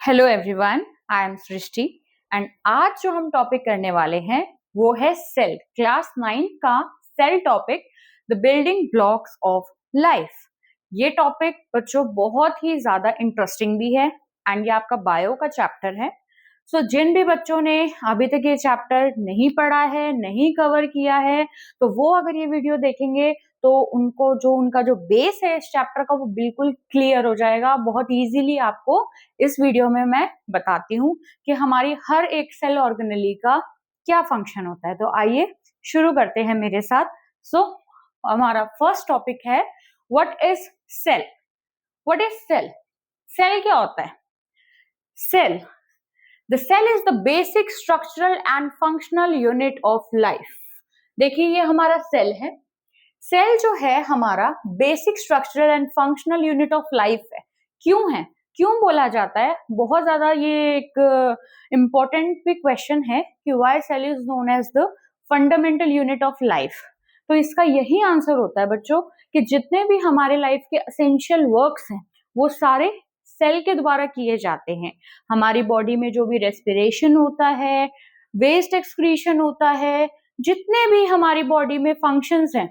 Hello everyone, I am Srishti and आज जो हम टॉपिक करने वाले हैं वो है सेल, क्लास 9 का cell topic, the building blocks of life. ये टॉपिक बच्चों बहुत ही ज्यादा इंटरेस्टिंग भी है एंड ये आपका बायो का चैप्टर है। सो जिन भी बच्चों ने अभी तक ये चैप्टर नहीं पढ़ा है, नहीं कवर किया है, तो वो अगर ये वीडियो देखेंगे तो उनका जो बेस है इस चैप्टर का वो बिल्कुल क्लियर हो जाएगा। बहुत इजीली आपको इस वीडियो में मैं बताती हूँ कि हमारी हर एक सेल ऑर्गेनेली का क्या फंक्शन होता है। तो आइए शुरू करते हैं मेरे साथ। सो हमारा फर्स्ट टॉपिक है what is cell. What is cell? Cell क्या होता है? Cell, the cell is the basic structural and functional unit of life. देखिए ये हमारा सेल है। सेल जो है हमारा basic structural and functional unit of life है। क्यों है, क्यों बोला जाता है? बहुत ज्यादा ये एक इम्पोर्टेंट भी क्वेश्चन है कि why cell is known as the fundamental unit of life. तो इसका यही आंसर होता है बच्चों कि जितने भी हमारे लाइफ के एसेंशियल वर्क्स हैं वो सारे सेल के द्वारा किए जाते हैं। हमारी बॉडी में जो भी रेस्पिरेशन होता है, वेस्ट एक्सक्रीशन होता है, जितने भी हमारी बॉडी में फंक्शंस हैं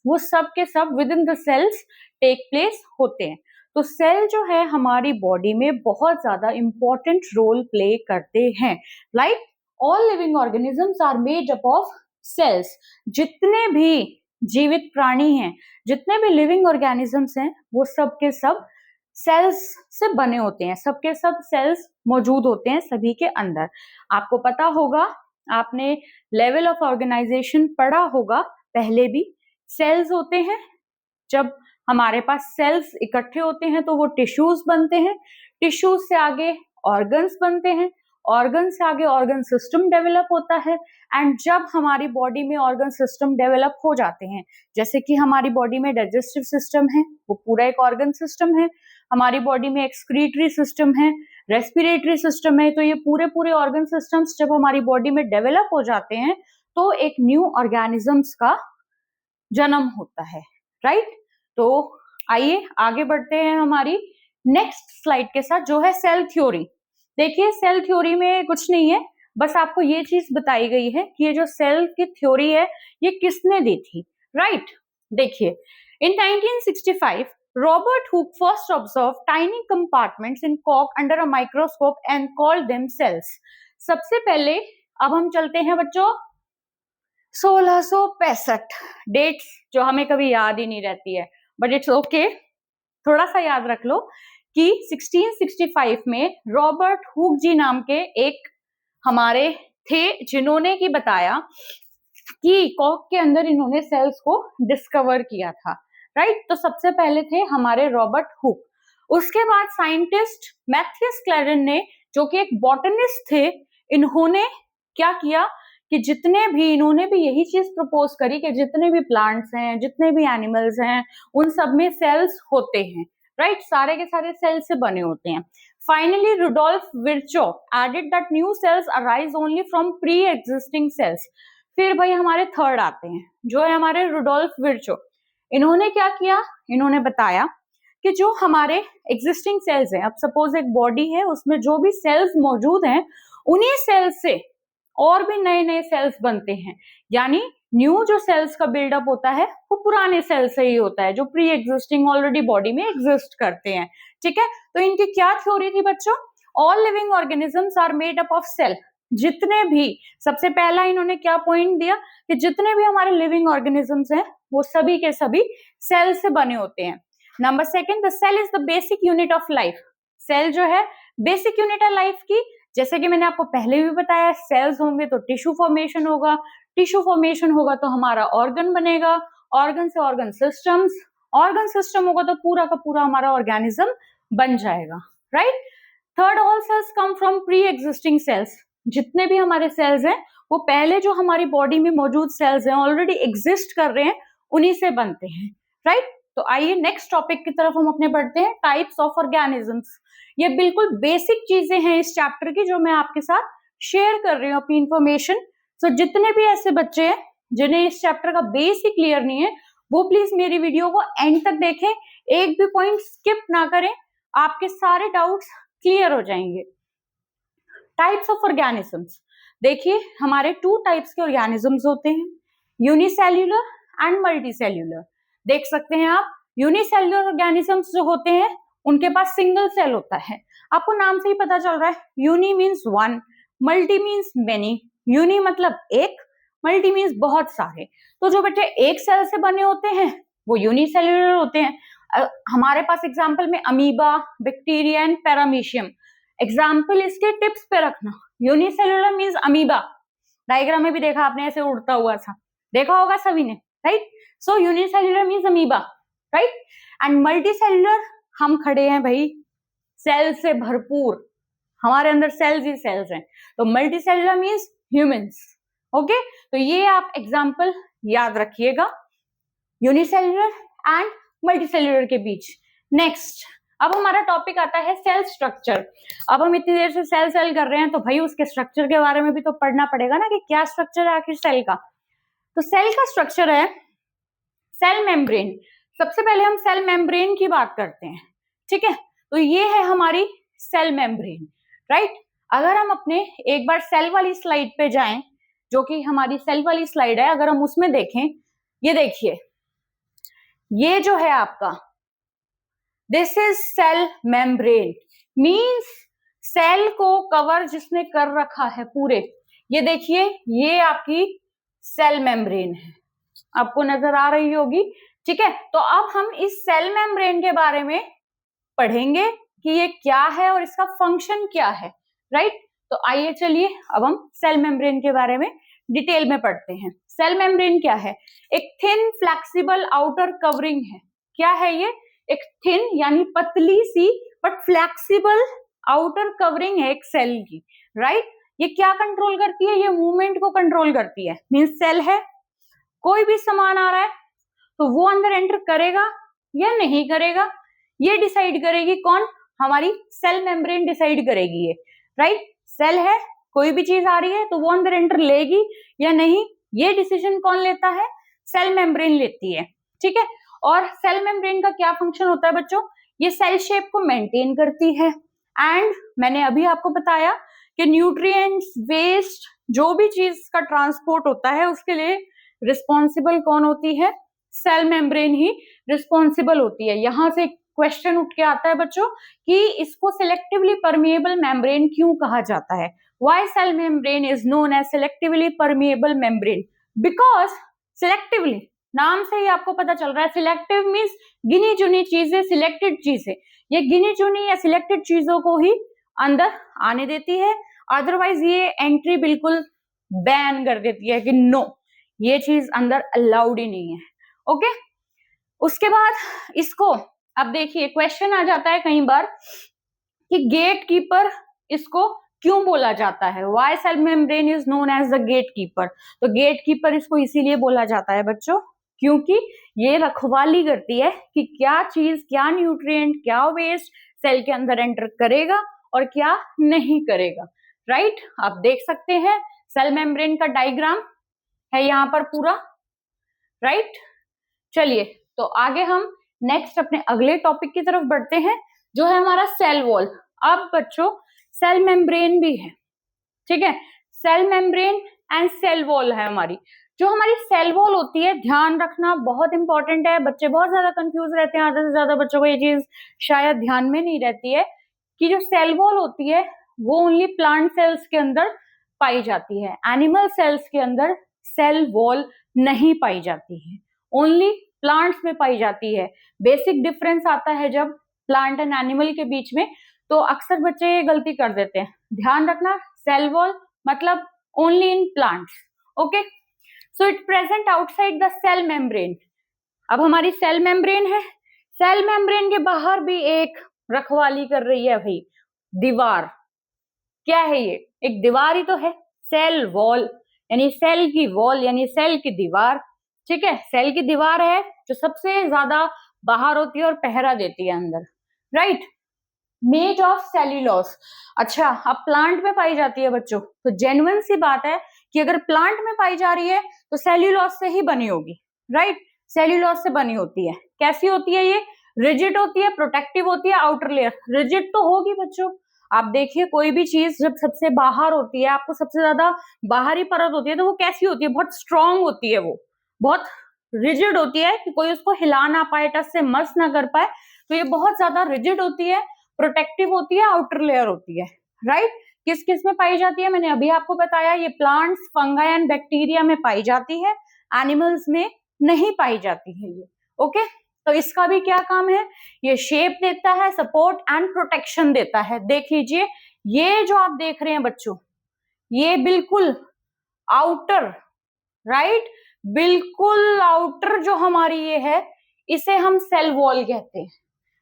वो सब के सब within the cells take place होते हैं। तो सेल जो है हमारी बॉडी में बहुत ज्यादा इंपॉर्टेंट रोल प्ले करते हैं। Like all living organisms are made up of cells. जितने भी जीवित प्राणी हैं, जितने भी लिविंग ऑर्गेनिजम्स हैं वो सब के सब सेल्स से बने होते हैं। सबके सब सेल्स मौजूद होते हैं सभी के अंदर। आपको पता होगा, आपने लेवल ऑफ ऑर्गेनाइजेशन पढ़ा होगा पहले भी। सेल्स होते हैं, जब हमारे पास सेल्स इकट्ठे होते हैं तो वो टिश्यूज बनते हैं, टिश्यूज से आगे ऑर्गन्स बनते हैं, ऑर्गन से आगे ऑर्गन सिस्टम डेवलप होता है। एंड जब हमारी बॉडी में ऑर्गन सिस्टम डेवलप हो जाते हैं, जैसे कि हमारी बॉडी में डाइजेस्टिव सिस्टम है, वो पूरा एक ऑर्गन सिस्टम है। हमारी बॉडी में एक्सक्रीटरी सिस्टम है, रेस्पिरेटरी सिस्टम है। तो ये पूरे पूरे ऑर्गन सिस्टम्स जब हमारी बॉडी में डेवलप हो जाते हैं तो एक न्यू ऑर्गेनिजम्स का जन्म होता है, राइट? तो आइए आगे बढ़ते हैं हमारी नेक्स्ट स्लाइड के साथ, जो है सेल थ्योरी। देखिए सेल थ्योरी में कुछ नहीं है, बस आपको ये चीज बताई गई है कि ये जो सेल की थ्योरी है ये किसने दी थी, राइट? देखिए in 1965 Robert Hooke first observe tiny compartments in कॉक under a microscope and called them cells. सबसे पहले अब हम चलते हैं बच्चों 1665। डेट्स जो हमें कभी याद ही नहीं रहती है, बट इट्स ओके, थोड़ा सा याद रख लो कि 1665 में रॉबर्ट हुक जी नाम के एक हमारे थे जिन्होंने की बताया कि कॉक के अंदर इन्होंने सेल्स को डिस्कवर किया था, राइट? तो सबसे पहले थे हमारे रॉबर्ट हुक। उसके बाद साइंटिस्ट मैथ्यूस क्लैरेन ने, जो कि एक बॉटनिस्ट थे, इन्होंने क्या किया कि इन्होंने भी यही चीज प्रपोज करी कि जितने भी प्लांट्स हैं, जितने भी एनिमल्स हैं, उन सब में सेल्स होते हैं, राइट? सारे के सारे सेल्स से बने होते हैं। Finally Rudolf Virchow added that new cells arise only from pre existing cells. फिर भाई हमारे थर्ड आते हैं जो है हमारे रुडोल्फ विर्चो। इन्होंने क्या किया, इन्होंने बताया कि जो हमारे एग्जिस्टिंग सेल्स हैं, अब सपोज एक बॉडी है, उसमें जो भी सेल्स मौजूद हैं उन्हीं सेल्स से और भी नए नए सेल्स बनते हैं। यानी न्यू जो सेल्स का बिल्डअप होता है वो पुराने सेल्स से ही होता है जो प्री एग्जिस्टिंग ऑलरेडी बॉडी में एग्जिस्ट करते हैं, ठीक है? तो इनकी क्या थ्योरी थी बच्चों? All living organisms are made up of cell. जितने भी, सबसे पहला इन्होंने क्या पॉइंट दिया कि जितने भी हमारे लिविंग ऑर्गेनिजम्स हैं वो सभी के सभी सेल से बने होते हैं। Number second, the cell is the basic unit of life. Cell जो है बेसिक यूनिट है लाइफ की। जैसे कि मैंने आपको पहले भी बताया, सेल्स होंगे तो टिश्यू फॉर्मेशन होगा, टिश्यू फॉर्मेशन होगा तो हमारा ऑर्गन बनेगा, ऑर्गन से ऑर्गन सिस्टम्स, ऑर्गन सिस्टम होगा तो पूरा का पूरा हमारा ऑर्गेनिज्म बन जाएगा, right? Third, all cells come from pre existing cells. जितने भी हमारे सेल्स हैं वो पहले जो हमारी बॉडी में मौजूद सेल्स हैं, ऑलरेडी एग्जिस्ट कर रहे हैं, उन्हीं से बनते हैं, राइट? तो आइए नेक्स्ट टॉपिक की तरफ हम अपने बढ़ते हैं, टाइप्स ऑफ ऑर्गेनिजम्स। ये बिल्कुल बेसिक चीजें हैं इस चैप्टर की जो मैं आपके साथ शेयर कर रही हूँ अपनी इंफॉर्मेशन। सो जितने भी ऐसे बच्चे हैं जिन्हें इस चैप्टर का बेसिक क्लियर नहीं है वो प्लीज मेरी वीडियो को एंड तक देखें, एक भी पॉइंट स्किप ना करें, आपके सारे डाउट्स क्लियर हो जाएंगे। टाइप्स ऑफ ऑर्गेनिजम्स, देखिए हमारे 2 टाइप्स के ऑर्गेनिजम्स होते हैं, यूनिसेल्यूलर एंड मल्टीसेल्यूलर। देख सकते हैं आप, यूनिसेल्यूलर ऑर्गेनिजम्स जो होते हैं उनके पास सिंगल सेल होता है, आपको नाम से ही पता चल रहा है, uni means one, multi means many. Uni मतलब एक, मल्टी मीन्स बहुत सारे। तो जो बच्चे एक सेल से बने होते हैं वो यूनिसेल्यूलर होते हैं। हमारे पास एग्जाम्पल में amoeba, bacteria and paramecium, example इसके टिप्स पे रखना। यूनिसेल्यूलर मीन्स अमीबा, डायग्राम में भी देखा आपने ऐसे उड़ता हुआ था, देखा होगा सभी ने, right. So unicellular means amoeba, right. And multicellular, हम खड़े हैं भाई सेल से भरपूर, हमारे अंदर सेल्स ही सेल्स हैं, तो मल्टीसेल्यूलर मीन्स ह्यूमंस। ओके, तो ये आप एग्जाम्पल याद रखिएगा यूनिसेल्यूलर एंड मल्टीसेल्यूलर के बीच। नेक्स्ट, अब हमारा टॉपिक आता है सेल स्ट्रक्चर। अब हम इतनी देर से सेल सेल कर रहे हैं तो भाई उसके स्ट्रक्चर के बारे में भी तो पढ़ना पड़ेगा ना कि क्या स्ट्रक्चर है आखिर सेल का। तो सेल का स्ट्रक्चर है सेल मेम्ब्रेन। सबसे पहले हम सेल मेम्ब्रेन की बात करते हैं, ठीक है। तो ये है हमारी सेल मेम्ब्रेन, राइट। अगर हम अपने एक बार सेल वाली स्लाइड पे जाएं, जो कि हमारी सेल वाली स्लाइड है, अगर हम उसमें देखें, ये देखिए, ये जो है आपका, this is cell membrane, means cell को कवर जिसने कर रखा है पूरे, ये देखिए ये आपकी सेल मेम्ब्रेन है, आपको नजर आ रही होगी, ठीक है। तो अब हम इस सेल मेम्ब्रेन के बारे में पढ़ेंगे कि ये क्या है और इसका फंक्शन क्या है, राइट। तो आइए चलिए अब हम सेल मेम्ब्रेन के बारे में डिटेल में पढ़ते हैं। सेल मेम्ब्रेन क्या है? एक थिन फ्लेक्सिबल आउटर कवरिंग है। क्या है ये? एक थिन यानी पतली सी बट फ्लेक्सिबल आउटर कवरिंग है एक सेल की, राइट। ये क्या कंट्रोल करती है? ये मूवमेंट को कंट्रोल करती है। मींस सेल है, कोई भी सामान आ रहा है तो वो अंदर एंटर करेगा या नहीं करेगा, ये डिसाइड करेगी कौन? हमारी सेल मेम्ब्रेन डिसाइड करेगी ये, राइट। सेल है, कोई भी चीज आ रही है तो वो अंदर एंटर लेगी या नहीं, ये डिसीजन कौन लेता है? सेल मेम्ब्रेन लेती है, ठीक है। और सेल मेम्ब्रेन का क्या फंक्शन होता है बच्चों? ये सेल शेप को मेंटेन करती है एंड मैंने अभी आपको बताया कि न्यूट्रिएंट्स, वेस्ट, जो भी चीज का ट्रांसपोर्ट होता है उसके लिए रिस्पॉन्सिबल कौन होती है? सेल मेम्ब्रेन ही रिस्पॉन्सिबल होती है। यहां से क्वेश्चन उठ के आता है बच्चों कि इसको सिलेक्टिवली परमिएबल मेम्ब्रेन क्यों कहा जाता है? Why cell membrane is known as selectively permeable membrane? Because selectively, नाम से ही आपको पता चल रहा है, सिलेक्टिव मीन्स गिनी चुनी चीजें, सिलेक्टेड चीजें, ये गिनी चुनी या सिलेक्टेड चीजों को ही अंदर आने देती है, अदरवाइज ये एंट्री बिल्कुल बैन कर देती है कि नो, ये चीज अंदर अलाउड ही नहीं है। ओके, उसके बाद इसको अब देखिए क्वेश्चन आ जाता है कई बार कि गेट कीपर इसको क्यों बोला जाता है? Why cell membrane is known as the gatekeeper? तो गेट कीपर इसको इसीलिए बोला जाता है बच्चों क्योंकि ये रखवाली करती है कि क्या चीज, क्या न्यूट्रिएंट, क्या वेस्ट सेल के अंदर एंटर करेगा और क्या नहीं करेगा, राइट। आप देख सकते हैं सेल मेम्ब्रेन का डायग्राम है यहाँ पर पूरा, राइट। चलिए तो आगे हम नेक्स्ट अपने अगले टॉपिक की तरफ बढ़ते हैं जो है हमारा सेल वॉल। अब बच्चों सेल मेम्ब्रेन भी है, ठीक है, cell membrane and cell wall है हमारी। जो हमारी सेल वॉल होती है, ध्यान रखना बहुत इंपॉर्टेंट है, बच्चे बहुत ज्यादा कंफ्यूज रहते हैं, आधे से ज्यादा बच्चों को ये चीज शायद ध्यान में नहीं रहती है कि जो सेल वॉल होती है वो ओनली प्लांट सेल्स के अंदर पाई जाती है, एनिमल सेल्स के अंदर सेल वॉल नहीं पाई जाती है, ओनली प्लांट्स में पाई जाती है। बेसिक डिफरेंस आता है जब प्लांट एंड एनिमल के बीच में, तो अक्सर बच्चे ये गलती कर देते हैं, ध्यान रखना सेल वॉल मतलब only in plants. Okay, so it present outside the cell membrane. अब हमारी सेल मेम्ब्रेन है, सेल मेम्ब्रेन के बाहर भी एक रखवाली कर रही है भाई, दीवार। क्या है ये? एक दीवार ही तो है, सेल वॉल यानी सेल की वॉल यानी सेल की दीवार, ठीक है। सेल की दीवार है जो सबसे ज्यादा बाहर होती है और पहरा देती है अंदर, राइट। Made of cellulose. अच्छा, अब प्लांट में पाई जाती है बच्चों, तो जेन्युइन सी बात है कि अगर प्लांट में पाई जा रही है तो सेल्यूलोस से ही बनी होगी, राइट। सेल्यूलोस से बनी होती है। कैसी होती है ये? रिजिड होती है, प्रोटेक्टिव होती है, आउटर लेयर। रिजिड तो होगी बच्चों, आप देखिए कोई भी चीज जब सबसे बाहर होती है, आपको सबसे ज्यादा बाहरी परत होती है, तो वो कैसी होती है? बहुत स्ट्रांग होती है, वो बहुत रिजिड होती है कि कोई उसको हिला ना पाए, टच से मस ना कर पाए। तो ये बहुत ज्यादा रिजिड होती है, प्रोटेक्टिव होती है, आउटर लेयर होती है, राइट। किस किस में पाई जाती है? मैंने अभी आपको बताया, ये प्लांट्स, फंगाई एंड बैक्टीरिया में पाई जाती है, एनिमल्स में नहीं पाई जाती है ये। ओके, तो इसका भी क्या काम है? ये शेप देता है, सपोर्ट एंड प्रोटेक्शन देता है। देख लीजिए, ये जो आप देख रहे हैं बच्चों, ये बिल्कुल आउटर, राइट, बिल्कुल आउटर जो हमारी ये है, इसे हम सेल वॉल कहते हैं,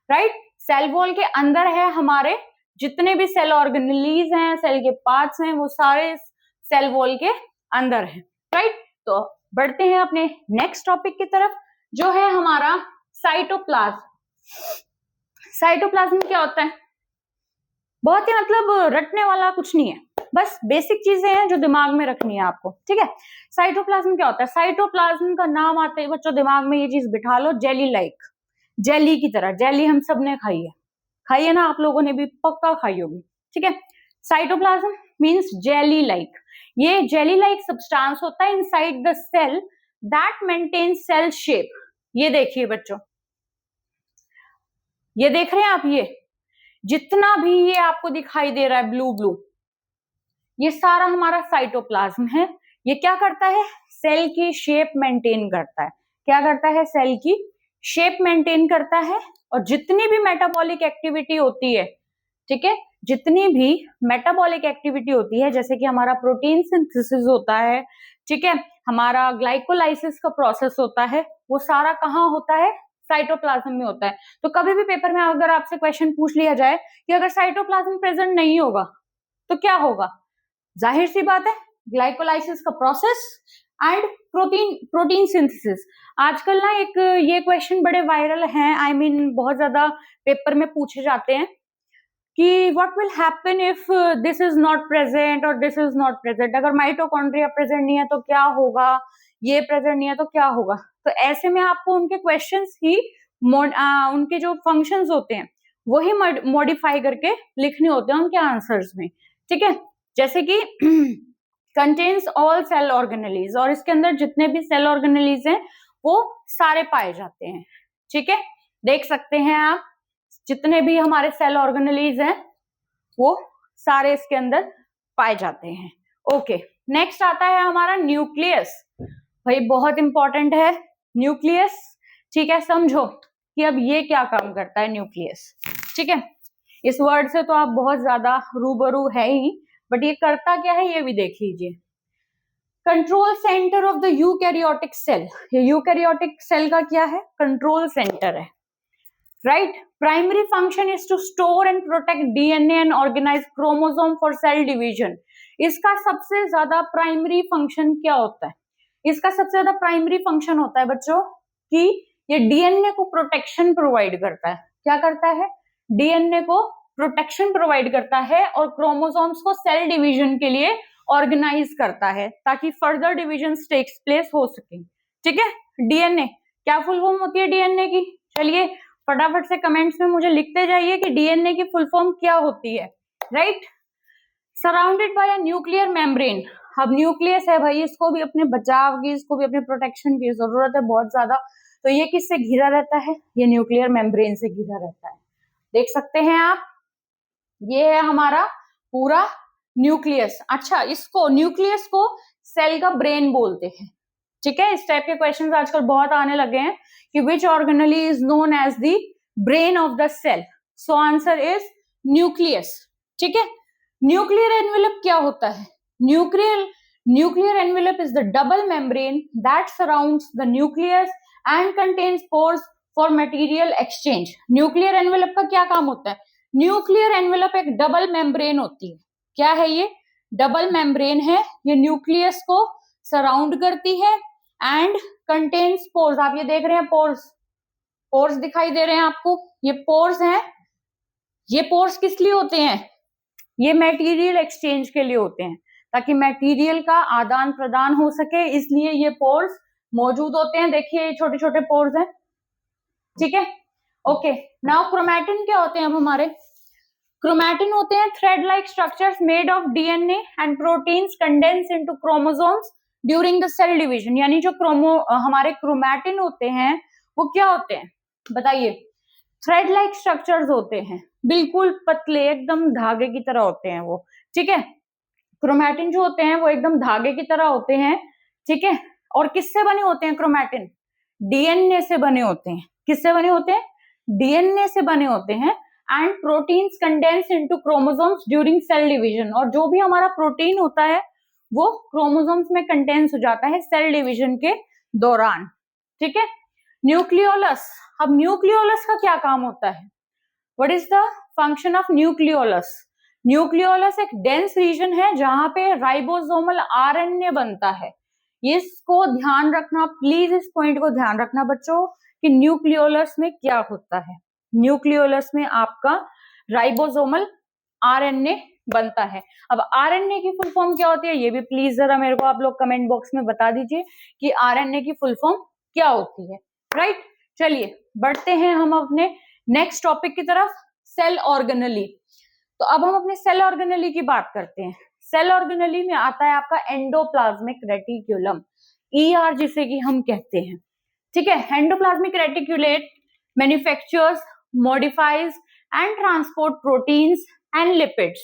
राइट। सेल वॉल के अंदर है हमारे जितने भी सेल ऑर्गेनेलीज हैं, सेल के पार्ट्स हैं, वो सारे सेल वॉल के अंदर है, राइट। तो बढ़ते हैं अपने नेक्स्ट टॉपिक की तरफ, जो है हमारा साइटोप्लाज्म। साइटोप्लाज्म क्या होता है? बहुत ही मतलब रटने वाला कुछ नहीं है, बस बेसिक चीजें हैं जो दिमाग में रखनी है आपको, ठीक है। साइटोप्लाज्म क्या होता है? साइटोप्लाज्म का नाम आते ही बच्चों दिमाग में ये चीज बिठा लो, जेली लाइक, जेली की तरह। जेली हम सब ने खाई है ना, आप लोगों ने भी पक्का खाई होगी, ठीक है। Cytoplasm means jelly like. ये जेली लाइक सब्सटेंस होता है inside the cell that maintains cell shape. ये देखिए बच्चों, ये देख रहे हैं आप, ये जितना भी ये आपको दिखाई दे रहा है ब्लू ब्लू, ये सारा हमारा साइटोप्लाज्म है। ये क्या करता है? सेल की शेप मेंटेन करता है। क्या करता है? सेल की शेप मेंटेन करता है। और जितनी भी मेटाबॉलिक एक्टिविटी होती है, ठीक है, जितनी भी मेटाबॉलिक एक्टिविटी होती है, जैसे कि हमारा प्रोटीन सिंथेसिस होता है, ठीक है, हमारा ग्लाइकोलाइसिस का प्रोसेस होता है, वो सारा कहाँ होता है? साइटोप्लाज्म में होता है। तो कभी भी पेपर में अगर आपसे क्वेश्चन पूछ लिया जाए कि अगर साइटोप्लाज्म प्रेजेंट नहीं होगा तो क्या होगा? जाहिर सी बात है, ग्लाइकोलाइसिस का प्रोसेस एंड प्रोटीन सिंथेसिस। आजकल ना एक ये क्वेश्चन बड़े वायरल हैं, आई मीन बहुत ज्यादा पेपर में पूछे जाते हैं कि what will happen if this is not present और दिस इज नॉट प्रेजेंट। अगर माइटोकॉन्ड्रिया प्रेजेंट नहीं है तो क्या होगा, ये प्रेजेंट नहीं है तो क्या होगा। तो ऐसे में आपको उनके क्वेश्चंस ही उनके जो फंक्शंस होते हैं वही मॉडिफाई करके लिखने होते हैं उनके आंसर्स में, ठीक है। जैसे कि कंटेन्स ऑल सेल ऑर्गेनेलीज, और इसके अंदर जितने भी सेल ऑर्गेनेलीज हैं वो सारे पाए जाते हैं, ठीक है। देख सकते हैं आप, जितने भी हमारे सेल ऑर्गेनेलीज हैं वो सारे इसके अंदर पाए जाते हैं। ओके, नेक्स्ट आता है हमारा न्यूक्लियस। भाई बहुत इंपॉर्टेंट है न्यूक्लियस, ठीक है। समझो कि अब ये क्या काम करता है न्यूक्लियस, ठीक है। इस वर्ड से तो आप बहुत ज्यादा रूबरू है ही, बट ये करता क्या है ये भी देख लीजिए। Control centre of the eukaryotic cell. ये यूकैरियोटिक सेल का क्या है? कंट्रोल सेंटर है, right. Primary function is to store and protect DNA and organise chromosome for cell division. इसका सबसे ज्यादा प्राइमरी फंक्शन क्या होता है? इसका सबसे ज्यादा प्राइमरी फंक्शन होता है बच्चों कि ये डीएनए को प्रोटेक्शन प्रोवाइड करता है। क्या करता है? डीएनए को प्रोटेक्शन प्रोवाइड करता है और क्रोमोसोम्स को सेल डिवीजन के लिए ऑर्गेनाइज करता है ताकि फर्दर डिवीजन टेक्स प्लेस हो सके, ठीक है। डीएनए क्या फुल फॉर्म होती है डीएनए की? चलिए फटाफट से कमेंट्स में मुझे लिखते जाइए कि डीएनए की फुल फॉर्म क्या होती है, right. Surrounded by a nuclear membrane. अब न्यूक्लियस है भाई, इसको भी अपने बचाव की, इसको भी अपने प्रोटेक्शन की जरूरत है बहुत ज्यादा। तो ये किससे घिरा रहता है? ये न्यूक्लियर मेम्ब्रेन से घिरा रहता है। देख सकते हैं आप, ये है हमारा पूरा न्यूक्लियस। अच्छा, इसको न्यूक्लियस को सेल का ब्रेन बोलते हैं, ठीक है। इस टाइप के क्वेश्चंस आजकल बहुत आने लगे हैं कि which organelle is known as the brain of the cell. So answer is nucleus, ठीक है। न्यूक्लियर एनवेलप क्या होता है? Nuclear envelope is the double membrane that surrounds the nucleus and contains pores for material exchange. Nuclear envelope का क्या काम होता है? न्यूक्लियर एनवेलप एक डबल मेम्ब्रेन होती है। क्या है ये? डबल मेम्ब्रेन है, ये न्यूक्लियस को सराउंड करती है एंड कंटेन्स पोर्स। आप ये देख रहे हैं पोर्स दिखाई दे रहे हैं आपको, ये पोर्स हैं। ये पोर्स किस लिए होते हैं? ये मटेरियल एक्सचेंज के लिए होते हैं, ताकि मटेरियल का आदान प्रदान हो सके, इसलिए ये पोर्स मौजूद होते हैं। देखिए ये छोटे छोटे पोर्स हैं, ठीक है। ओके, नाउ क्रोमैटिन क्या होते हैं अब हमारे? क्रोमैटिन होते हैं thread like structures made of DNA and proteins condense into chromosomes during the cell division. यानी जो हमारे क्रोमैटिन होते हैं वो क्या होते हैं बताइए? थ्रेड लाइक स्ट्रक्चर्स होते हैं, बिल्कुल पतले एकदम धागे की तरह होते हैं वो, ठीक है। क्रोमैटिन जो होते हैं वो एकदम धागे की तरह होते हैं, ठीक है। और किससे बने होते हैं क्रोमैटिन? डीएनए से बने होते हैं। किससे बने होते हैं? डीएनए से बने होते हैं। And proteins condense into chromosomes during cell division. और जो भी हमारा प्रोटीन होता है वो क्रोमोसोम्स में कंडेंस हो जाता है सेल डिवीजन के दौरान, ठीक है। न्यूक्लियोलस, अब न्यूक्लियोलस का क्या काम होता है? What is the function of nucleolus? Nucleolus एक डेंस रीजन है जहां पे राइबोसोमल आरएनए बनता है। इसको ध्यान रखना प्लीज, इस पॉइंट को ध्यान रखना बच्चों कि न्यूक्लियोलस में क्या होता है। न्यूक्लियोलस में आपका राइबोसोमल आरएनए बनता है। अब आरएनए की फुल फॉर्म क्या होती है ये भी प्लीज जरा मेरे को आप लोग कमेंट बॉक्स में बता दीजिए कि आरएनए की फुल फॉर्म क्या होती है, राइट। चलिए बढ़ते हैं हम अपने नेक्स्ट टॉपिक की तरफ, सेल ऑर्गेनेली। तो अब हम अपने सेल ऑर्गेनेली की बात करते हैं। सेल ऑर्गेनेली में आता है आपका एंडोप्लाज्मिक रेटिक्यूलम, ईआर जिसे कि हम कहते हैं, ठीक है। Endoplasmic reticulate manufactures, modifies and transport proteins and lipids.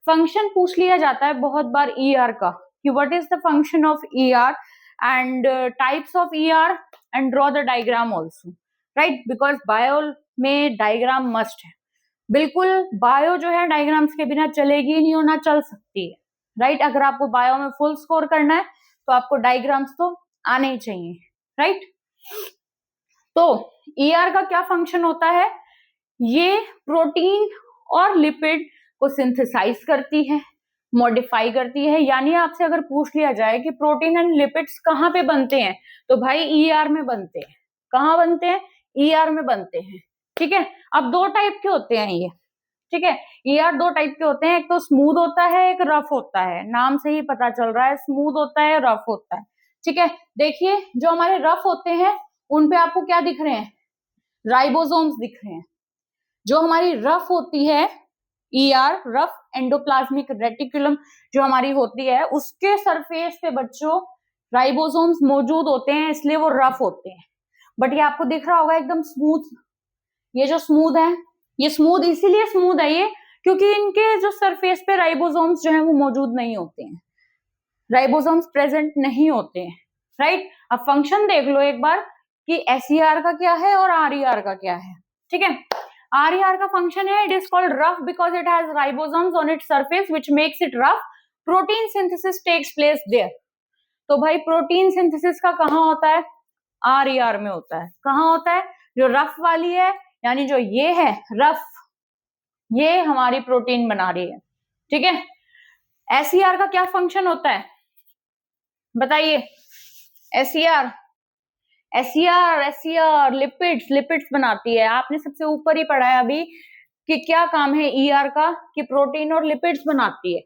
Function पूछ लिया जाता है बहुत बार ईआर का कि what is the function of ER and types of ER and draw the diagram also, right, because bio में डायग्राम मस्ट है। बिल्कुल बायो जो है डायग्राम्स के बिना चलेगी नहीं और ना चल सकती है, राइट। अगर आपको बायो में फुल स्कोर करना है तो आपको डायग्राम्स तो आने ही चाहिए, राइट। तो ईआर का क्या फंक्शन होता है? ये प्रोटीन और लिपिड को सिंथेसाइज करती है, मॉडिफाई करती है। यानी आपसे अगर पूछ लिया जाए कि प्रोटीन एंड लिपिड्स कहाँ पे बनते हैं तो भाई ईआर में बनते हैं। कहाँ बनते हैं? ईआर में बनते हैं, ठीक है। अब दो टाइप के होते हैं ये, ठीक है। ईआर दो टाइप के होते हैं, एक तो स्मूथ होता है, एक रफ होता है। नाम से ही पता चल रहा है स्मूथ होता है, रफ होता है, ठीक है। देखिए जो हमारे रफ होते हैं उन पे आपको क्या दिख रहे हैं? राइबोसोम्स दिख रहे हैं। जो हमारी रफ होती है ईआर, रफ एंडोप्लाज्मिक रेटिकुलम जो हमारी होती है उसके सरफेस पे बच्चों राइबोसोम्स मौजूद होते हैं, इसलिए वो रफ होते हैं। बट ये आपको दिख रहा होगा एकदम स्मूथ। ये जो स्मूथ है, ये स्मूथ इसीलिए स्मूथ है ये क्योंकि इनके जो सरफेस पे राइबोसोम्स जो है वो मौजूद नहीं होते हैं, राइबोसोम्स प्रेजेंट नहीं होते हैं, राइट। अब फंक्शन देख लो एक बार कि एसईआर का क्या है और आरईआर का क्या है, ठीक है। आरईआर का फंक्शन है it is called rough because it has ribosomes on its surface which makes it rough. Protein synthesis takes place there. तो भाई प्रोटीन सिंथेसिस का कहाँ होता है? आरईआर में होता है। कहाँ होता है? जो रफ वाली है, यानी जो ये है रफ, ये हमारी प्रोटीन बना रही है, ठीक है। एसईआर का क्या फंक्शन होता है बताइए? एसईआर, एसईआर लिपिड्स बनाती है। आपने सबसे ऊपर ही पढ़ा है अभी कि क्या काम है ईआर का, कि प्रोटीन और लिपिड्स बनाती है,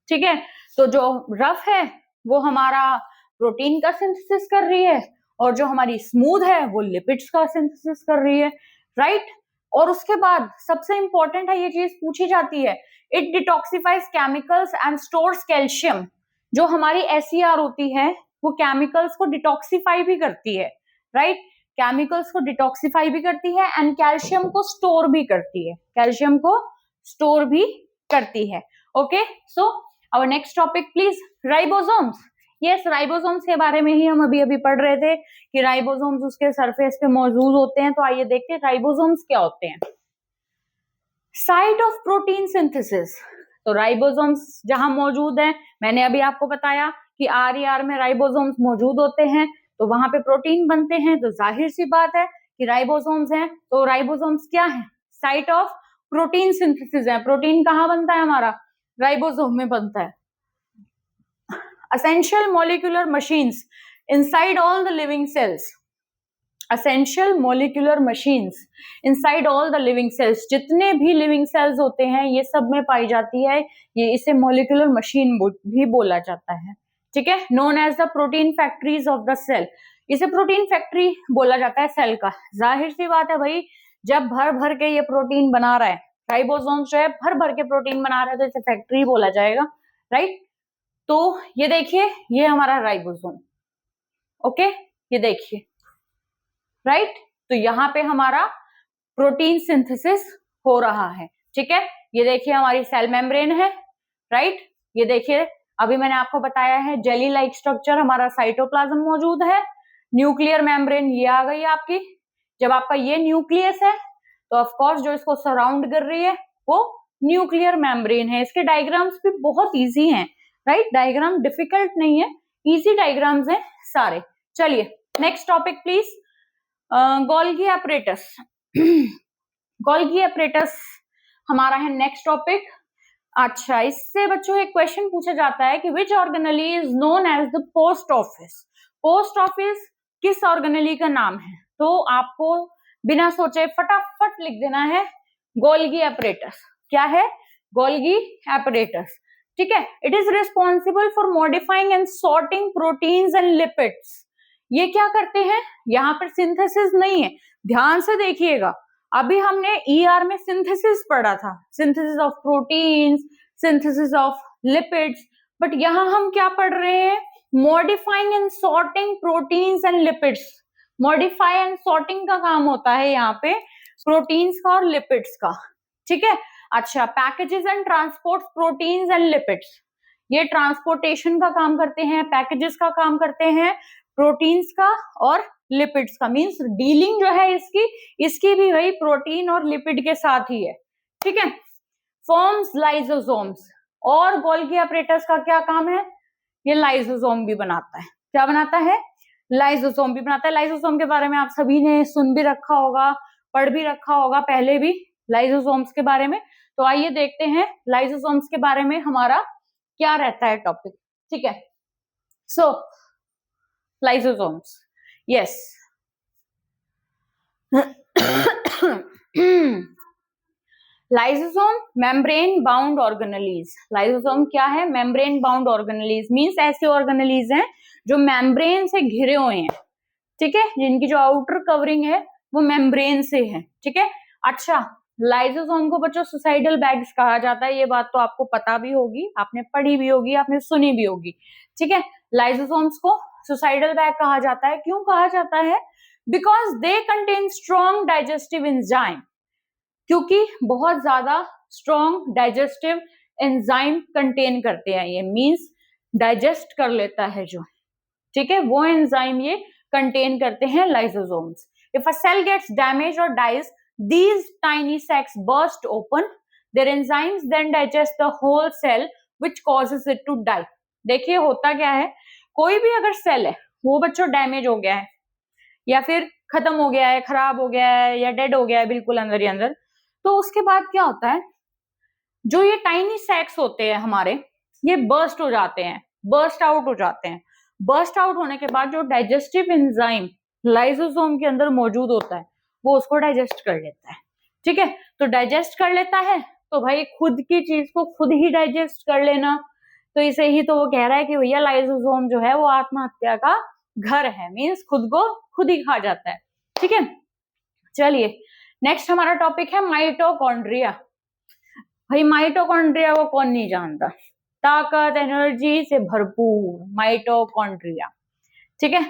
ठीक है। तो जो रफ है वो हमारा प्रोटीन का सिंथेसिस कर रही है और जो हमारी स्मूथ है वो लिपिड्स का सिंथेसिस कर रही है, राइट। और उसके बाद सबसे इंपॉर्टेंट है, ये चीज पूछी जाती है, it detoxifies chemicals and stores calcium. जो हमारी एसईआर होती है वो केमिकल्स को डिटॉक्सिफाई भी करती है, राइट। केमिकल्स को डिटॉक्सिफाई भी करती है एंड कैल्शियम को स्टोर भी करती है, कैल्शियम को स्टोर भी करती है। Okay, so our next topic please, ribosomes. Yes, ribosomes के बारे में ही हम अभी अभी पढ़ रहे थे कि राइबोसोम्स उसके सरफेस पे मौजूद होते हैं। तो आइए देखते हैं राइबोसोम्स क्या होते हैं। Site of protein synthesis. तो राइबोसोम्स जहां मौजूद है, मैंने अभी आपको बताया कि आरईआर में राइबोसोम्स मौजूद होते हैं तो वहां पे प्रोटीन बनते हैं। तो जाहिर सी बात है कि राइबोसोम्स हैं, तो राइबोसोम्स क्या है? साइट ऑफ प्रोटीन सिंथेसिस है। प्रोटीन कहाँ बनता है हमारा? राइबोसोम में बनता है। essential molecular machines inside all the living cells, essential molecular machines inside all the living cells, जितने भी लिविंग सेल्स होते हैं ये सब में पाई जाती है। ये इसे मोलिकुलर मशीन भी बोला जाता है, ठीक है। Known as the protein factories of the cell, इसे प्रोटीन फैक्ट्री बोला जाता है सेल का। जाहिर सी बात है भाई, जब भर भर के ये प्रोटीन बना रहा है राइबोसोम्स जो है भर भर के प्रोटीन बना रहे हैं, तो इसे फैक्ट्री बोला जाएगा, राइट। तो ये देखिए, ये हमारा राइबोसोम, ओके, ये देखिए, राइट। तो यहाँ पे हमारा प्रोटीन सिंथेसिस हो रहा है, ठीक है। ये देखिए हमारी सेल मेम्ब्रेन है, राइट। ये देखिए अभी मैंने आपको बताया है जेली लाइक स्ट्रक्चर, हमारा साइटोप्लाज्म मौजूद है, न्यूक्लियर मेम्ब्रेन ये आ गई आपकी। जब आपका ये न्यूक्लियस है तो ऑफ कोर्स जो इसको सराउंड कर रही है वो न्यूक्लियर मेम्ब्रेन है। इसके डायग्राम्स भी बहुत इजी हैं, राइट, डायग्राम डिफिकल्ट नहीं है, इजी डायग्राम्स हैं सारे। चलिए next topic please, Golgi apparatus. Golgi apparatus हमारा है नेक्स्ट टॉपिक। अच्छा, इससे बच्चों एक क्वेश्चन पूछा जाता है कि which organelle is known as the post office. Post office किस ऑर्गेनेली का नाम है? तो आपको बिना सोचे फटाफट लिख देना है गोल्गी एपरेटस। क्या है? गोल्गी एपरेटस, ठीक है। It is responsible for modifying and sorting proteins and lipids. ये क्या करते हैं? यहाँ पर सिंथेसिस नहीं है, ध्यान से देखिएगा। अभी हमने ईआर में सिंथेसिस पढ़ा था, synthesis of proteins, synthesis of lipids, but यहाँ हम क्या पढ़ रहे हैं? Modifying and sorting proteins and lipids. Modify and sorting का काम होता है यहाँ पे प्रोटीन्स का और लिपिड्स का, ठीक है। अच्छा, packages and transport proteins and lipids, ये ट्रांसपोर्टेशन का काम करते हैं, पैकेजेस का काम करते हैं, प्रोटीन्स का और लिपिड्स का, मींस डीलिंग जो है इसकी भी वही प्रोटीन और लिपिड के साथ ही है, ठीक है। फॉर्म्स लाइसोसोम्स, और गोल्गी एपरेटस का क्या काम है? ये लाइसोसोम भी बनाता है। क्या बनाता है? लाइसोसोम भी बनाता है। लाइसोसोम के बारे में आप सभी ने सुन भी रखा होगा, पढ़ भी रखा होगा पहले भी लाइसोसोम्स के बारे में। तो आइए देखते हैं लाइसोसोम्स के बारे में हमारा क्या रहता है टॉपिक, ठीक है। सो lysosomes, yes. Lysosome membrane bound organelles. Lysosome क्या है? मेम्ब्रेन बाउंड ऑर्गेनेलीज, मींस ऐसे ऑर्गेनेलीज हैं जो मेम्ब्रेन से घिरे हुए हैं, ठीक है, जिनकी जो आउटर कवरिंग है वो मेम्ब्रेन से है, ठीक है। अच्छा, लाइसोसोम को बच्चों सुसाइडल बैग्स कहा जाता है, ये बात तो आपको पता भी होगी, आपने पढ़ी भी होगी, आपने सुनी भी होगी, ठीक है। लाइसोसोम्स को सुसाइडल बैग कहा जाता है। क्यों कहा जाता है? Because they contain strong digestive enzyme, क्योंकि बहुत ज्यादा स्ट्रॉन्ग डाइजेस्टिव एंजाइम कंटेन करते हैं ये, मींस डाइजेस्ट कर लेता है जो, ठीक है, वो एंजाइम ये कंटेन करते हैं lysosomes. If a cell gets damage or dies, these tiny sacs burst open, their enzymes then digest the whole cell which causes it to die। देखिए होता क्या है, कोई भी अगर सेल है वो बच्चों डैमेज हो गया है या फिर खत्म हो गया है, खराब हो गया है या डेड हो गया है बिल्कुल अंदर ही अंदर, तो उसके बाद क्या होता है, जो ये टाइनी सैक्स होते हैं हमारे, ये बर्स्ट हो जाते हैं, बर्स्ट आउट हो जाते हैं। बर्स्ट आउट होने के बाद जो डाइजेस्टिव एंजाइम लाइसोसोम के अंदर मौजूद होता है वो उसको डाइजेस्ट कर लेता है, ठीक है। तो डाइजेस्ट कर लेता है तो भाई खुद की चीज को खुद ही डाइजेस्ट कर लेना, तो इसे ही तो वो कह रहा है कि भैया लाइसोसोम जो है वो आत्महत्या का घर है, मींस खुद को खुद ही खा जाता है, ठीक है। चलिए नेक्स्ट हमारा टॉपिक है माइटोकॉन्ड्रिया। भाई माइटोकॉन्ड्रिया को कौन नहीं जानता, ताकत एनर्जी से भरपूर माइटोकॉन्ड्रिया, ठीक है।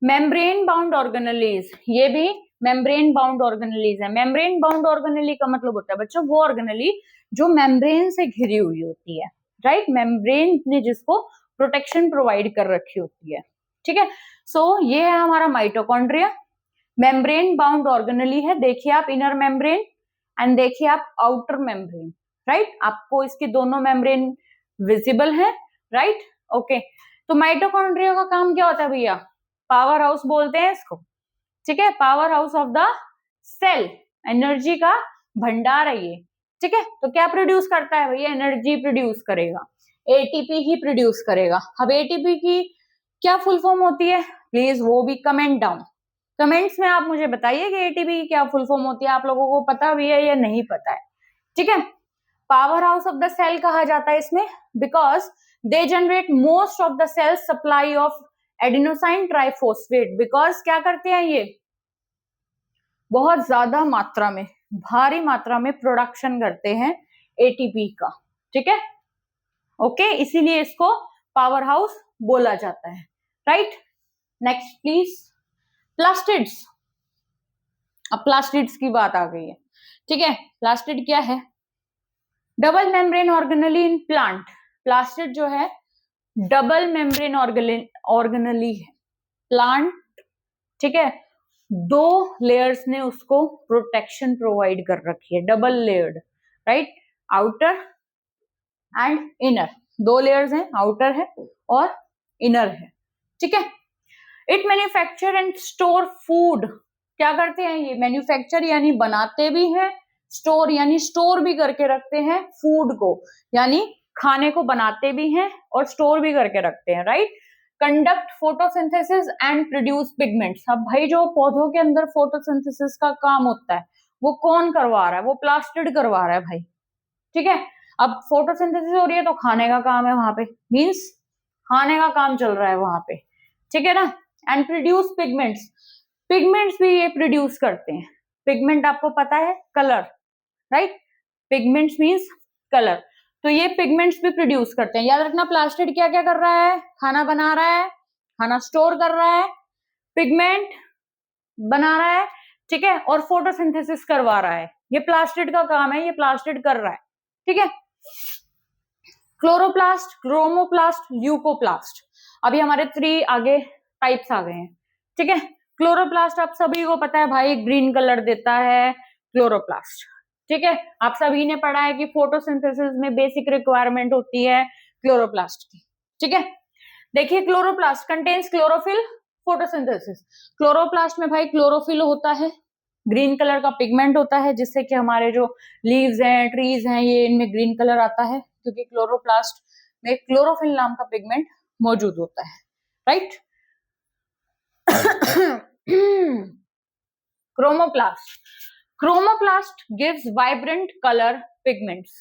मेम्ब्रेन बाउंड ऑर्गेनेलीज, ये भी मेम्ब्रेन बाउंड ऑर्गेनेलीज है। मेम्ब्रेन बाउंड ऑर्गेनेली का मतलब होता है बच्चों वो ऑर्गेनेली जो मेम्ब्रेन से घिरी हुई होती है, राइट, मेम्ब्रेन ने जिसको प्रोटेक्शन प्रोवाइड कर रखी होती है, ठीक है। सो ये है हमारा माइटोकॉन्ड्रिया, मेम्ब्रेन बाउंड ऑर्गेनेली है। देखिए आप इनर मेम्ब्रेन एंड देखिए आप आउटर मेम्ब्रेन, राइट, आपको इसके दोनों मेम्ब्रेन विजिबल है, राइट, ओके। तो माइटोकॉन्ड्रिया का काम क्या होता है भैया? पावर हाउस बोलते हैं इसको, ठीक है, powerhouse of the cell, energy का भंडार है ये, ठीक है। तो क्या प्रोड्यूस करता है भैया? एनर्जी प्रोड्यूस करेगा, एटीपी ही प्रोड्यूस करेगा। अब एटीपी की क्या फुल फॉर्म होती है? प्लीज वो भी कमेंट डाउन, कमेंट्स में आप मुझे बताइए कि एटीपी की क्या फुल फॉर्म होती है, आप लोगों को पता भी है या नहीं पता है, ठीक है। Powerhouse of the cell कहा जाता है इसमें because they generate most of the cell supply of adenosine triphosphate. Because क्या करते हैं ये? बहुत ज्यादा मात्रा में, भारी मात्रा में प्रोडक्शन करते हैं एटीपी का, ठीक है, ओके, इसीलिए इसको पावर हाउस बोला जाता है, राइट। Next please, plastids. अब प्लास्टिड्स की बात आ गई है, ठीक है। प्लास्टिड क्या है? Double membrane organelle in plant. Plastid जो है डबल मेम्ब्रेन ऑर्गेनली है प्लांट, ठीक है। दो लेयर्स ने उसको प्रोटेक्शन प्रोवाइड कर रखी है, double layered, right, outer and inner. दो लेयर्स हैं, आउटर है और इनर है, ठीक है। It manufacture and store food. क्या करते हैं ये? मैन्युफैक्चर यानी बनाते भी हैं, स्टोर यानी स्टोर भी करके रखते हैं फूड को, यानी खाने को बनाते भी हैं और स्टोर भी करके रखते हैं, right. Conduct photosynthesis and produce pigments. अब भाई जो पौधों के अंदर फोटोसिंथेसिस का काम होता है वो कौन करवा रहा है? वो प्लास्टिड करवा रहा है भाई, ठीक है। अब फोटोसिंथेसिस हो रही है तो खाने का काम है वहां पे, मींस खाने का काम चल रहा है वहां पे, ठीक है ना। And produce pigments. पिगमेंट्स भी ये प्रोड्यूस करते हैं। पिगमेंट आपको पता है, colour, right. Pigments means colour, तो ये पिगमेंट्स भी प्रोड्यूस करते हैं। याद रखना, प्लास्टिड क्या क्या कर रहा है? खाना बना रहा है, खाना स्टोर कर रहा है, पिगमेंट बना रहा है, ठीक है, और फोटोसिंथेसिस करवा रहा है। ये प्लास्टिड का काम है, ये प्लास्टिड कर रहा है, ठीक है। Chloroplast, chromoplast, leucoplast. अभी हमारे 3 आगे टाइप्स आ गए हैं, ठीक है। क्लोरोप्लास्ट आप सभी को पता है भाई, ग्रीन कलर देता है क्लोरोप्लास्ट, ठीक है। आप सभी ने पढ़ा है कि फोटोसिंथेसिस में बेसिक रिक्वायरमेंट होती है क्लोरोप्लास्ट की, ठीक है। देखिए, chloroplast contains chlorophyll, photosynthesis. Chloroplast में भाई क्लोरोफिल होता है, ग्रीन कलर का पिगमेंट होता है, जिससे कि हमारे जो लीव्स हैं, ट्रीज हैं, ये इनमें ग्रीन कलर आता है, क्योंकि क्लोरोप्लास्ट में क्लोरोफिल नाम का पिगमेंट मौजूद होता है, right. Chromoplast. Chromoplast gives vibrant colour pigments.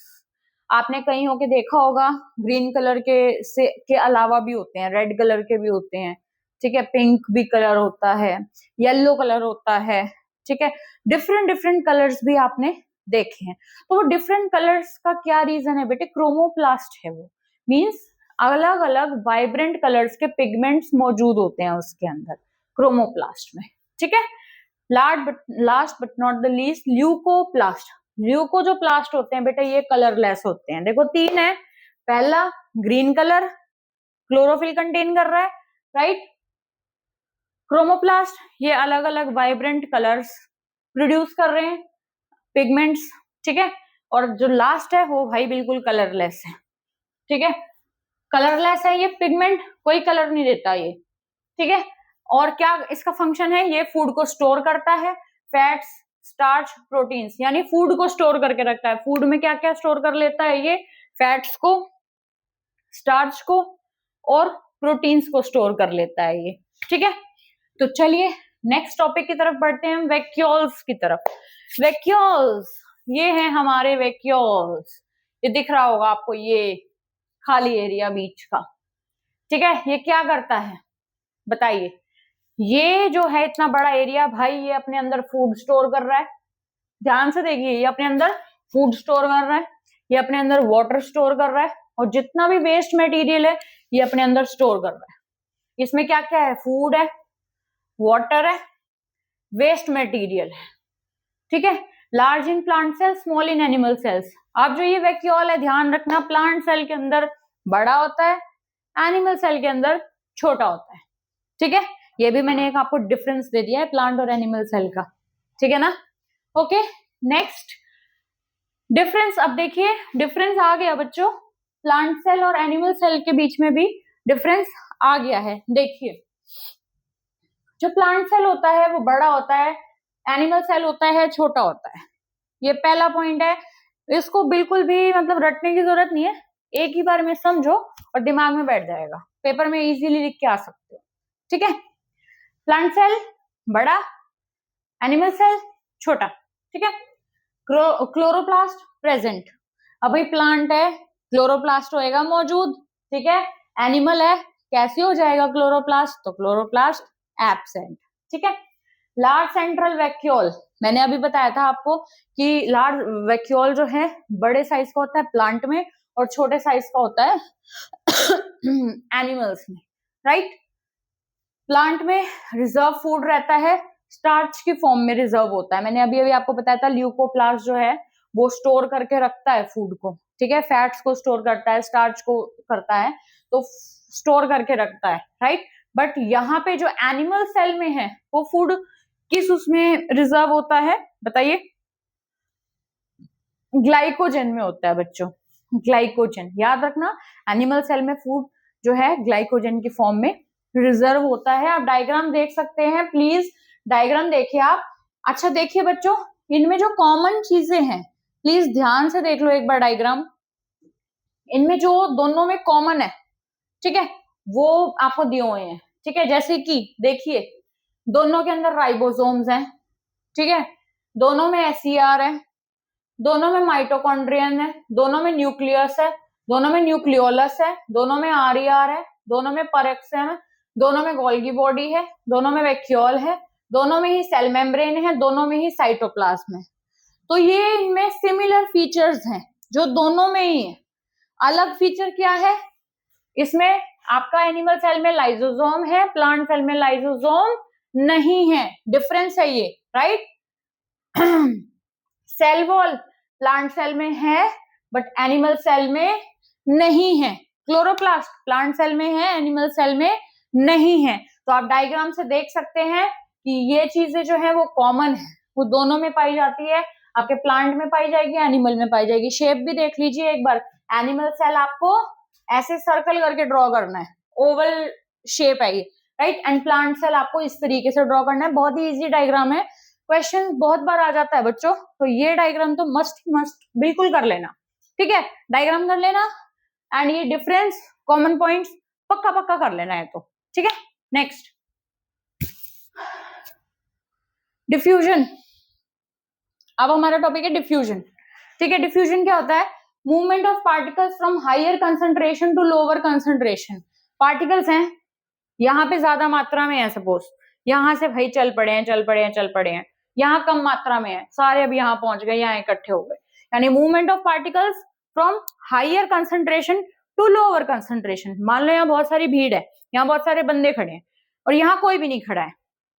आपने कहीं होके देखा होगा, ग्रीन कलर के अलावा भी होते हैं, रेड कलर के भी होते हैं, ठीक है, पिंक भी कलर होता है, येलो कलर होता है, ठीक है। डिफरेंट डिफरेंट कलर्स भी आपने देखे हैं। तो वो डिफरेंट कलर्स का क्या रीजन है बेटे? क्रोमोप्लास्ट है वो, मींस अलग अलग वाइब्रेंट कलर्स के पिगमेंट्स मौजूद होते हैं उसके अंदर, क्रोमोप्लास्ट में, ठीक है। Last but not the least, leucoplast. Leuco जो प्लास्ट होते हैं बेटा, ये कलरलेस होते हैं। देखो 3 है, पहला ग्रीन कलर, क्लोरोफिल कंटेन कर रहा है, राइट। क्रोमोप्लास्ट, ये अलग अलग वाइब्रेंट कलर्स प्रोड्यूस कर रहे हैं, पिगमेंट्स, ठीक है। और जो लास्ट है वो भाई बिल्कुल कलरलेस है, ठीक है। कलरलेस है ये पिगमेंट, कोई कलर नहीं देता ये, ठीक है। और क्या इसका फंक्शन है? ये फूड को स्टोर करता है, फैट्स, स्टार्च, प्रोटीन्स, यानी फूड को स्टोर करके रखता है। फूड में क्या क्या स्टोर कर लेता है ये? फैट्स को, स्टार्च को और प्रोटीन्स को स्टोर कर लेता है ये, ठीक है। तो चलिए नेक्स्ट टॉपिक की तरफ बढ़ते हैं, वैक्यूल्स की तरफ। वैक्यूल्स, ये है हमारे वैक्यूल्स। ये दिख रहा होगा आपको, ये खाली एरिया बीच का, ठीक है। ये क्या करता है बताइए? ये जो है इतना बड़ा एरिया भाई, ये अपने अंदर फूड स्टोर कर रहा है। ध्यान से देखिए, ये अपने अंदर फूड स्टोर कर रहा है, ये अपने अंदर वाटर स्टोर कर रहा है, और जितना भी वेस्ट मटेरियल है ये अपने अंदर स्टोर कर रहा है। इसमें क्या क्या है? फूड है, वाटर है, वेस्ट मटेरियल है, ठीक है। Large in plant cell, small in animal cells. अब जो ये वैक्यूल है, ध्यान रखना, प्लांट सेल के अंदर बड़ा होता है, एनिमल सेल के अंदर छोटा होता है, ठीक है। ये भी मैंने एक आपको डिफरेंस दे दिया है प्लांट और एनिमल सेल का, ठीक है ना। Okay, next difference. अब देखिए डिफरेंस आ गया बच्चों, प्लांट सेल और एनिमल सेल के बीच में भी डिफरेंस आ गया है। देखिए, जो प्लांट सेल होता है वो बड़ा होता है, एनिमल सेल होता है छोटा होता है। ये पहला पॉइंट है, इसको बिल्कुल भी मतलब रटने की जरूरत नहीं है, एक ही बार में समझो और दिमाग में बैठ जाएगा, पेपर में इजीली लिख के आ सकते हो, ठीक है। प्लांट सेल बड़ा, एनिमल सेल छोटा, ठीक है। Chloroplast present. अभी प्लांट है, क्लोरोप्लास्ट होएगा मौजूद, ठीक है। एनिमल है, कैसे हो जाएगा क्लोरोप्लास्ट? तो क्लोरोप्लास्ट एब्सेंट, ठीक है। लार्ज सेंट्रल वैक्यूल, मैंने अभी बताया था आपको कि लार्ज वैक्यूल जो है बड़े साइज का होता है प्लांट में और छोटे साइज का होता है एनिमल्स में, राइट। प्लांट में रिजर्व फूड रहता है, स्टार्च की फॉर्म में रिजर्व होता है। मैंने अभी अभी आपको बताया था ल्यूकोप्लास्ट जो है वो स्टोर करके रखता है फूड को, ठीक है, फैट्स को स्टोर करता है, स्टार्च को करता है, तो स्टोर करके रखता है, राइट। बट यहाँ पे जो एनिमल सेल में है वो फूड किस उसमें रिजर्व होता है बताइए? ग्लाइकोजन में होता है बच्चों, ग्लाइकोजन याद रखना। एनिमल सेल में फूड जो है ग्लाइकोजन की फॉर्म में रिजर्व होता है। आप डायग्राम देख सकते हैं, प्लीज डायग्राम देखिए आप। अच्छा देखिए बच्चों, इनमें जो कॉमन चीजें हैं प्लीज ध्यान से देख लो एक बार डायग्राम। इनमें जो दोनों में कॉमन है, ठीक है, वो आपको दिए हुए हैं, ठीक है। जैसे कि देखिए दोनों के अंदर राइबोसोम्स हैं, ठीक है, दोनों में एसईआर है, दोनों में माइटोकॉन्ड्रियन है, दोनों में न्यूक्लियस है, दोनों में न्यूक्लियोलस है, दोनों में आरईआर है, दोनों में परएक्सम है, दोनों में गोल्गी बॉडी है, दोनों में वैक्यूल है, दोनों में ही सेल मेम्ब्रेन है, दोनों में ही साइटोप्लाज्म है। तो ये इनमें सिमिलर फीचर्स हैं जो दोनों में ही है। अलग फीचर क्या है इसमें? आपका एनिमल सेल में लाइसोसोम है, प्लांट सेल में लाइसोसोम नहीं है, डिफरेंस है ये, right. Cell wall plant cell में है बट एनिमल सेल में नहीं है। क्लोरोप्लास्ट प्लांट सेल में है, एनिमल सेल में नहीं है। तो आप डायग्राम से देख सकते हैं कि ये चीजें जो है वो कॉमन है, वो दोनों में पाई जाती है, आपके प्लांट में पाई जाएगी, एनिमल में पाई जाएगी। शेप भी देख लीजिए एक बार। एनिमल सेल आपको ऐसे सर्कल करके ड्रॉ करना है, ओवल शेप है ये, राइट। एंड प्लांट सेल आपको इस तरीके से ड्रॉ करना है। बहुत ही इजी डायग्राम है, क्वेश्चन बहुत बार आ जाता है बच्चों, तो ये डायग्राम तो मस्ट बिल्कुल कर लेना, ठीक है, डायग्राम कर लेना। एंड ये डिफरेंस कॉमन पॉइंट्स पक्का पक्का कर लेना है, तो ठीक है। नेक्स्ट डिफ्यूजन, अब हमारा टॉपिक है डिफ्यूजन, ठीक है। डिफ्यूजन क्या होता है? Movement of particles from higher concentration to lower concentration. Particles हैं यहाँ पे ज्यादा मात्रा में है, सपोज यहाँ से भाई चल पड़े हैं, यहाँ कम मात्रा में है, सारे अब यहाँ पहुंच गए, यहाँ इकट्ठे हो गए, यानी movement of particles from higher concentration to lower concentration. मान लो यहाँ बहुत सारी भीड़ है, यहाँ बहुत सारे बंदे खड़े हैं और यहाँ कोई भी नहीं खड़ा है,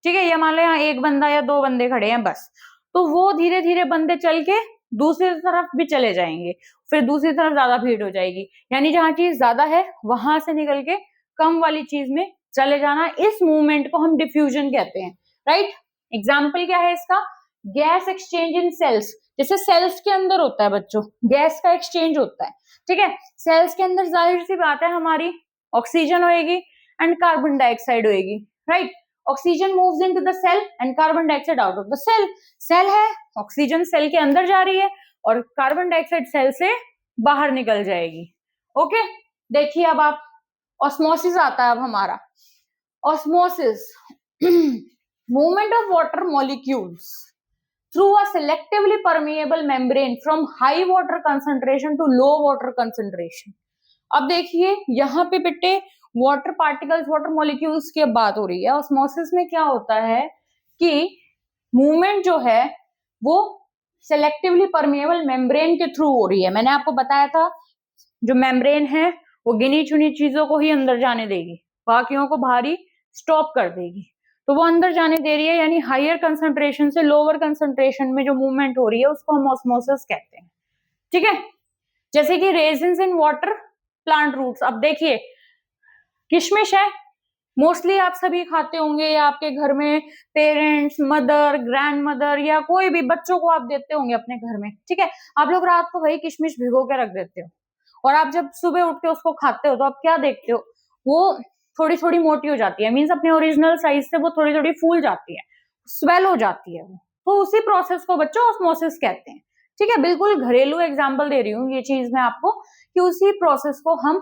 ठीक है, ये मान लो यहाँ एक बंदा या दो बंदे खड़े हैं बस, तो वो धीरे धीरे बंदे चल के दूसरी तरफ भी चले जाएंगे, फिर दूसरी तरफ ज्यादा भीड़ हो जाएगी, यानी जहाँ चीज ज्यादा है वहां से निकल के कम वाली चीज में चले जाना, इस मूवमेंट को हम डिफ्यूजन कहते हैं, राइट। एग्जाम्पल क्या है इसका? Gas exchange in cells. जैसे सेल्स के अंदर होता है बच्चों, गैस का एक्सचेंज होता है, ठीक है। सेल्स के अंदर जाहिर सी बात है हमारी ऑक्सीजन होएगी एंड कार्बन डाइऑक्साइड होएगी, right. Oxygen moves into the cell and carbon dioxide out of the cell. Cell है, ऑक्सीजन सेल के अंदर जा रही है और कार्बन डाइऑक्साइड सेल से बाहर निकल जाएगी, ओके। देखिए अब आप, ऑस्मोसिस आता है अब हमारा। Osmosis, movement of water molecules through a selectively permeable membrane from high water concentration to low water concentration। अब देखिए यहाँ पे बेटे वाटर पार्टिकल्स, वाटर मॉलिक्यूल्स की बात हो रही है। ऑस्मोसिस में क्या होता है कि मूवमेंट जो है वो सेलेक्टिवली परमिएबल मेम्ब्रेन के थ्रू हो रही है। मैंने आपको बताया था जो मेम्ब्रेन है वो गिनी चुनी चीजों को ही अंदर जाने देगी, बाकियों को बाहर ही स्टॉप कर देगी, तो वो अंदर जाने दे रही है, यानी हायर कंसंट्रेशन से लोअर कंसंट्रेशन में जो मूवमेंट हो रही है उसको हम ऑस्मोसिस कहते हैं, ठीक है। जैसे कि raisins in water, plant roots. अब देखिए किशमिश है, मोस्टली आप सभी खाते होंगे, या आपके घर में पेरेंट्स, मदर, ग्रैंड मदर या कोई भी बच्चों को आप देते होंगे अपने घर में, ठीक है। आप लोग रात को भाई किशमिश भिगो के रख देते हो और आप जब सुबह उठ के उसको खाते हो तो आप क्या देखते हो? वो थोड़ी थोड़ी मोटी हो जाती है, मीन्स अपने ओरिजिनल साइज से वो थोड़ी थोड़ी फूल जाती है, स्वेल हो जाती है वो, तो उसी प्रोसेस को बच्चों ऑस्मोसिस कहते हैं, ठीक है। बिल्कुल घरेलू एग्जांपल दे रही हूँ ये चीज मैं आपको कि उसी प्रोसेस को हम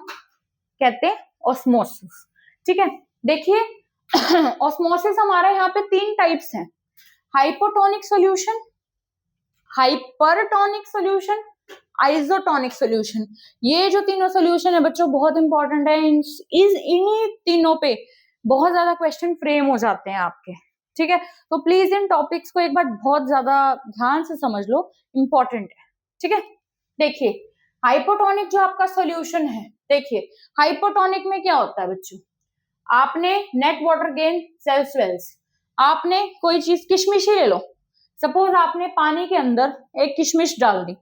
कहते हैं ऑस्मोसिस, ठीक है। देखिए ऑस्मोसिस हमारे यहाँ पे 3 टाइप्स हैं, hypotonic solution, hypertonic solution, isotonic solution. ये जो तीनों सॉल्यूशन है बच्चों बहुत इंपॉर्टेंट है, इन्हीं तीनों पे बहुत ज्यादा क्वेश्चन फ्रेम हो जाते हैं आपके, ठीक है, तो प्लीज इन टॉपिक्स को एक बार बहुत ज्यादा ध्यान से समझ लो, इंपॉर्टेंट है। ठीक है, देखिए हाइपोटोनिक जो आपका सॉल्यूशन है, देखिए हाइपोटोनिक में क्या होता है बच्चों, आपने net water gain cell swells, आपने कोई चीज किशमिश ही ले लो, सपोज आपने पानी के अंदर एक किशमिश डाल दी,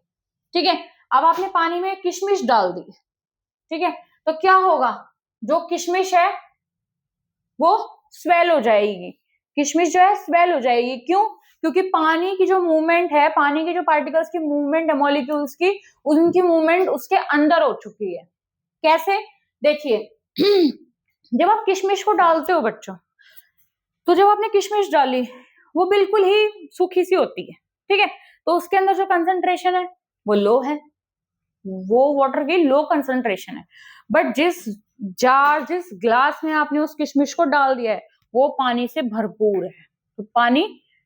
ठीक है, अब आपने पानी में किशमिश डाल दी, ठीक है, तो क्या होगा, जो किशमिश है वो स्वेल हो जाएगी, किशमिश जो है स्वेल हो जाएगी, क्यों, क्योंकि पानी की जो मूवमेंट है, पानी के जो पार्टिकल्स की मूवमेंट है, मॉलिक्यूल्स की, उनकी मूवमेंट उसके अंदर हो चुकी है। कैसे, देखिए जब आप किशमिश को डालते हो बच्चों, तो जब आपने किशमिश डाली वो बिल्कुल ही सूखी सी होती है, ठीक है, तो उसके अंदर जो कंसंट्रेशन है वो लो है, वो वाटर की लो कंसंट्रेशन है, बट जिस ग्लास में आपने उस किशमिश को डाल दिया है वो पानी से भरपूर है, तो पानी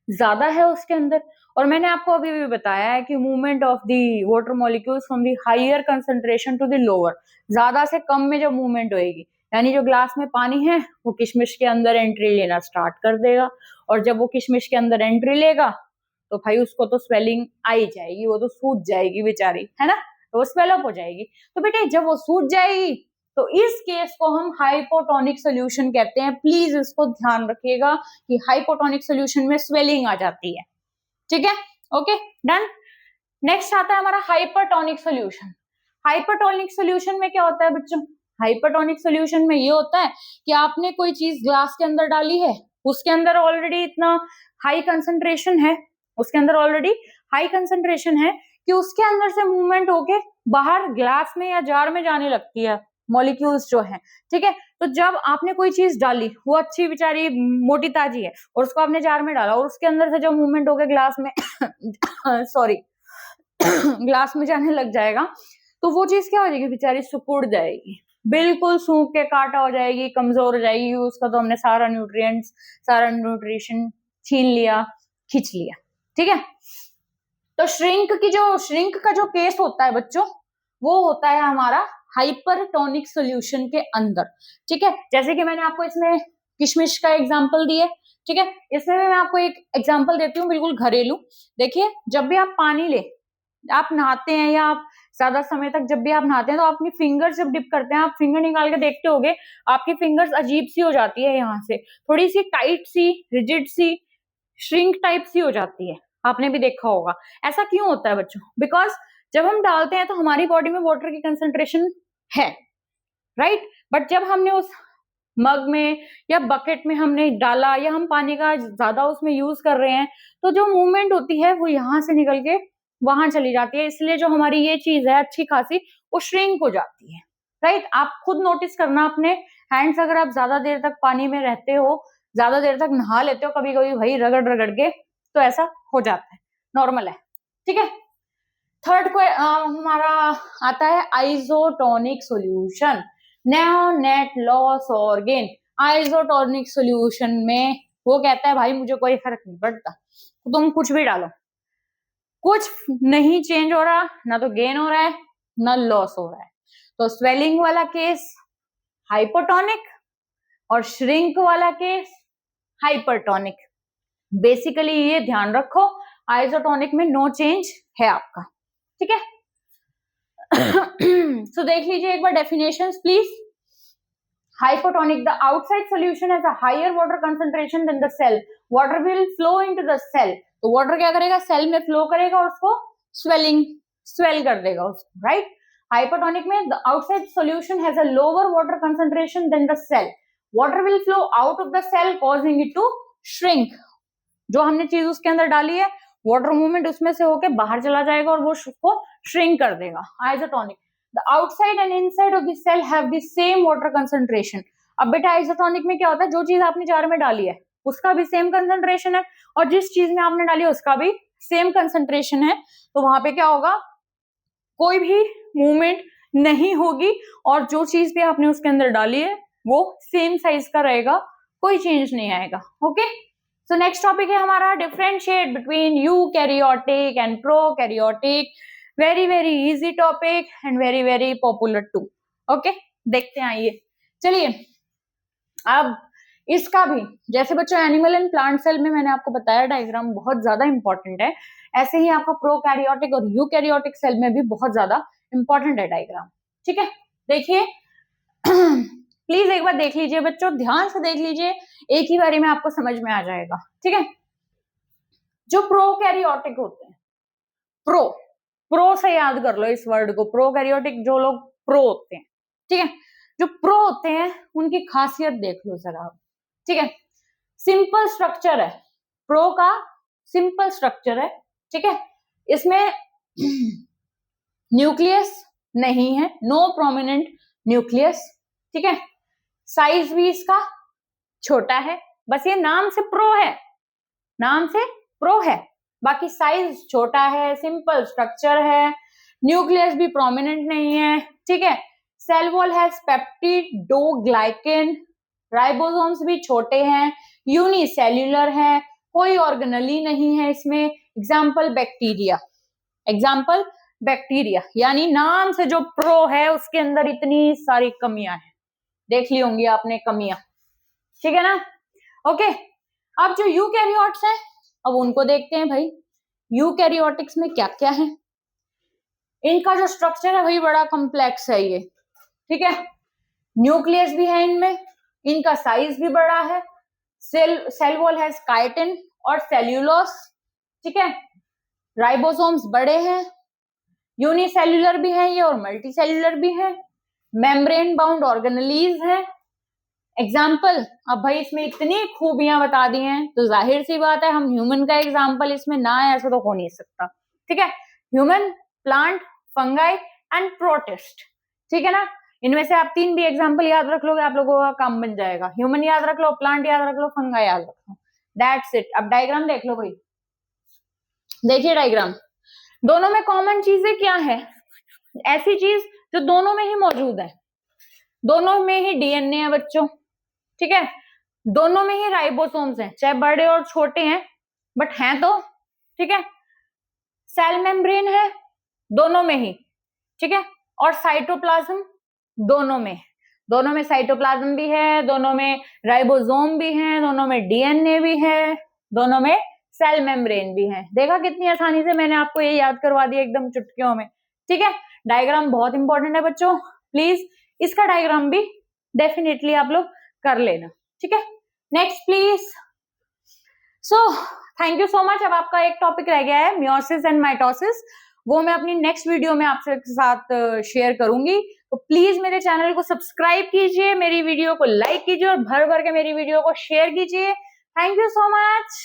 ज्यादा है उसके अंदर, और मैंने आपको अभी भी बताया है कि movement of the water molecules from the higher concentration to the lower, ज्यादा से कम में जब मूवमेंट होएगी, यानी जो ग्लास में पानी है वो किशमिश के अंदर एंट्री लेना स्टार्ट कर देगा, और जब वो किशमिश के अंदर एंट्री लेगा तो भाई उसको तो स्वेलिंग आ ही जाएगी, वो तो सूज जाएगी बेचारी, है ना, तो वो स्वेलअप हो जाएगी। तो बेटे जब वो सूज जाएगी तो इस केस को हम हाइपोटोनिक सोल्यूशन कहते हैं, प्लीज इसको ध्यान रखिएगा कि हाइपोटोनिक सोल्यूशन में स्वेलिंग आ जाती है। ठीक है, ओके डन। नेक्स्ट आता है हमारा हाइपरटोनिक सोल्यूशन। हाइपरटोनिक सोल्यूशन में क्या होता है बच्चों, हाइपरटोनिक सोल्यूशन में ये होता है कि आपने कोई चीज ग्लास के अंदर डाली है, उसके अंदर ऑलरेडी इतना हाई कंसंट्रेशन है, उसके अंदर ऑलरेडी हाई कंसंट्रेशन है कि उसके अंदर से मूवमेंट होके बाहर ग्लास में या जार में जाने लगती है मॉलिक्यूल्स जो है, ठीक है, तो जब आपने कोई चीज डाली, वो अच्छी बेचारी मोटी ताजी है, और उसको आपने जार में डाला, और उसके अंदर से जब मूवमेंट होके ग्लास में सॉरी ग्लास में जाने लग जाएगा, तो वो चीज क्या हो जाएगी, बेचारी सुकुड़ जाएगी, बिल्कुल सूख के काटा हो जाएगी, कमजोर हो जाएगी, उसका तो हमने सारा न्यूट्रिएंट्स, सारा न्यूट्रिशन छीन लिया, खींच लिया। ठीक है, तो श्रिंक का जो केस होता है बच्चों, वो होता है हमारा हाइपरटोनिक सॉल्यूशन के अंदर। ठीक है, जैसे कि मैंने आपको इसमें किशमिश का एग्जांपल दिए, ठीक है, इसमें मैं आपको एक एग्जांपल देती हूँ बिल्कुल घरेलू। देखिए जब भी आप पानी ले, आप नहाते हैं या आप ज्यादा समय तक जब भी आप नहाते हैं, तो अपनी फिंगर जब डिप करते हैं, आप फिंगर निकाल के देखते होगे, आपकी फिंगर्स अजीब सी हो जाती है, यहाँ से थोड़ी सी टाइट सी, रिजिड सी, श्रिंक टाइप सी हो जाती है, आपने भी देखा होगा। ऐसा क्यों होता है बच्चों, बिकॉज जब हम डालते हैं तो हमारी बॉडी में वाटर की कंसंट्रेशन है, राइट, बट जब हमने उस मग में या बकेट में हमने डाला, या हम पानी का ज्यादा उसमें यूज कर रहे हैं, तो जो मूवमेंट होती है वो यहाँ से निकल के वहां चली जाती है, इसलिए जो हमारी ये चीज है अच्छी खासी वो श्रिंक हो जाती है, राइट। आप खुद नोटिस करना अपने हैंड्स, अगर आप ज्यादा देर तक पानी में रहते हो, ज्यादा देर तक नहा लेते हो कभी कभी भाई रगड़ रगड़ के, तो ऐसा हो जाता है, नॉर्मल है। ठीक है, थर्ड को हमारा आता है आइसोटोनिक सॉल्यूशन, नेट लॉस और गेन। आइसोटोनिक सॉल्यूशन में वो कहता है भाई मुझे कोई फर्क नहीं पड़ता, तो तुम कुछ भी डालो, कुछ नहीं चेंज हो रहा, ना तो गेन हो रहा है ना लॉस हो रहा है, तो स्वेलिंग वाला केस हाइपोटोनिक और श्रिंक वाला केस हाइपरटोनिक। बेसिकली ये ध्यान रखो, आइसोटोनिक में नो चेंज है आपका। ठीक है, सो देख लीजिए एक बार definitions please. Hypotonic, the outside solution has a higher water concentration than the cell. Water will flow into the cell. तो water क्या करेगा, सेल में फ्लो करेगा और उसको स्वेल कर देगा उसको, राइट। हाइपोटोनिक में the outside solution has a lower water concentration than the cell. Water will flow out of the cell causing it to shrink. जो हमने चीज उसके अंदर डाली है, वाटर मूवमेंट उसमें से होके बाहर चला जाएगा और वो उसको श्रिंक कर देगा, isotonic. The outside and inside of the cell have the same water concentration. अब बेटा आइसोटोनिक में क्या होता है, जो चीज आपने जार में डाली है उसका भी सेम कंसंट्रेशन है, और जिस चीज में आपने डाली है उसका भी सेम कंसंट्रेशन है, तो वहां पे क्या होगा, कोई भी मूवमेंट नहीं होगी, और जो चीज भी आपने उसके अंदर डाली है वो सेम साइज का रहेगा, कोई चेंज नहीं आएगा। ओके, सो नेक्स्ट टॉपिक है हमारा differentiate between eukaryotic and prokaryotic. Very very easy topic and very very popular too. Okay, देखते हैं, आइए चलिए अब इसका भी जैसे बच्चों एनिमल एंड प्लांट सेल में मैंने आपको बताया डायग्राम बहुत ज्यादा इंपॉर्टेंट है, ऐसे ही आपका प्रोकैरियोटिक और यूकैरियोटिक सेल में भी बहुत ज्यादा इंपॉर्टेंट है डायग्राम। ठीक है, देखिए प्लीज एक बार देख लीजिए बच्चों, ध्यान से देख लीजिए, एक ही बारी में आपको समझ में आ जाएगा। ठीक है, जो प्रोकैरियोटिक होते हैं, प्रो से याद कर लो इस वर्ड को, प्रोकैरियोटिक जो लोग प्रो होते हैं। ठीक है, जो प्रो होते हैं उनकी खासियत देख लो जरा आप। ठीक है, सिंपल स्ट्रक्चर है, प्रो का सिंपल स्ट्रक्चर है। ठीक है, इसमें न्यूक्लियस नहीं है, नो प्रोमिनेंट न्यूक्लियस। ठीक है, साइज भी इसका छोटा है, बस ये नाम से प्रो है, नाम से प्रो है, बाकी साइज छोटा है, सिंपल स्ट्रक्चर है, न्यूक्लियस भी प्रोमिनेंट नहीं है। ठीक है, cell wall has peptidoglycan, ribosomes भी छोटे हैं, यूनिसेल्युलर है, कोई ऑर्गेनेली नहीं है इसमें। एग्जाम्पल बैक्टीरिया, एग्जाम्पल बैक्टीरिया, यानी नाम से जो प्रो है उसके अंदर इतनी सारी कमियां हैं, देख ली होंगी आपने कमियां। ठीक है ना, ओके। अब जो यूकैरियोट्स हैं, अब उनको देखते हैं भाई, यूकैरियोटिक्स में क्या क्या है। इनका जो स्ट्रक्चर है वही बड़ा कॉम्प्लेक्स है ये। ठीक है, न्यूक्लियस भी है इनमें, इनका साइज भी बड़ा है, सेल वॉल है काइटिन और सेल्यूलोस। ठीक है, राइबोसोम्स बड़े हैं, यूनिसेल्युलर भी है ये और मल्टीसेल्युलर भी है, मेम्ब्रेन बाउंड ऑर्गेनेलीज है। एग्जाम्पल, अब भाई इसमें इतनी खूबियां बता दी हैं तो जाहिर सी बात है हम ह्यूमन का एग्जाम्पल इसमें ना है ऐसा तो हो नहीं सकता। ठीक है, human, plant, fungi and protist. ठीक है ना, इनमें से आप 3 भी एग्जाम्पल याद रख लोगे, आप लोगों का काम बन जाएगा। ह्यूमन याद रख लो, प्लांट याद रख लो, फंगाई याद रख लो, दैट्स इट। अब डायग्राम देख लो भाई, देखिए डायग्राम, दोनों में कॉमन चीजें क्या है, ऐसी चीज जो दोनों में ही मौजूद है, दोनों में ही डीएनए है बच्चों। ठीक है, दोनों में ही राइबोसोम्स हैं, चाहे बड़े और छोटे हैं बट हैं तो। ठीक है, सेल मेम्ब्रेन है दोनों में ही। ठीक है, और साइटोप्लाज्म दोनों में साइटोप्लाज्म भी है, दोनों में राइबोसोम भी है, दोनों में डीएनए भी है, दोनों में सेल मेम्ब्रेन भी है। देखा कितनी आसानी से मैंने आपको ये याद करवा दिया एकदम चुटकियों में। ठीक है, डायग्राम बहुत इंपॉर्टेंट है बच्चों, प्लीज इसका डायग्राम भी डेफिनेटली आप लोग कर लेना। ठीक है, next please. So thank you so much. अब आपका एक टॉपिक रह गया है मियोसिस एंड माइटोसिस, वो मैं अपनी नेक्स्ट वीडियो में आपसे साथ शेयर करूंगी। तो प्लीज मेरे चैनल को सब्सक्राइब कीजिए, मेरी वीडियो को लाइक कीजिए और भर भर के मेरी वीडियो को शेयर कीजिए। Thank you so much.